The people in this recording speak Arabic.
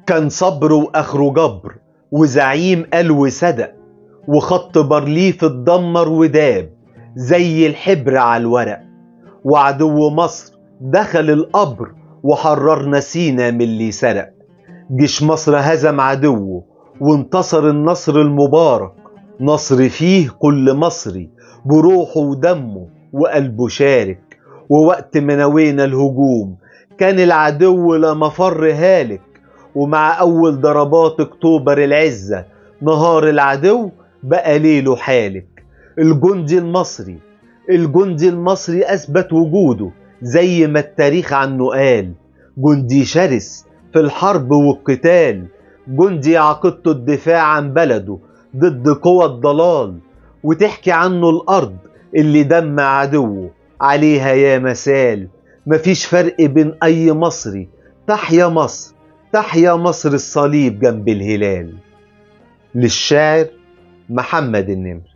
كان صبر واخره جبر، وزعيم قال وصدق، وخط بارليف اتدمر وداب زي الحبر على الورق. وعدو مصر دخل القبر وحررنا سينا من اللي سرق. جيش مصر هزم عدوه وانتصر النصر المبارك، نصر فيه كل مصري بروحه ودمه وقلبه شارك. ووقت ما نوينا الهجوم كان العدو لا مفر هالك، ومع أول ضربات أكتوبر العزة نهار العدو بقى ليله حالك. الجندي المصري أثبت وجوده زي ما التاريخ عنه قال، جندي شرس في الحرب والقتال، جندي عقيدته الدفاع عن بلده ضد قوى الضلال. وتحكي عنه الأرض اللي دم عدوه عليها يا مسال. مفيش فرق بين أي مصري. تحيا مصر، تحيا مصر الصليب جنب الهلال. للشاعر محمد النمر.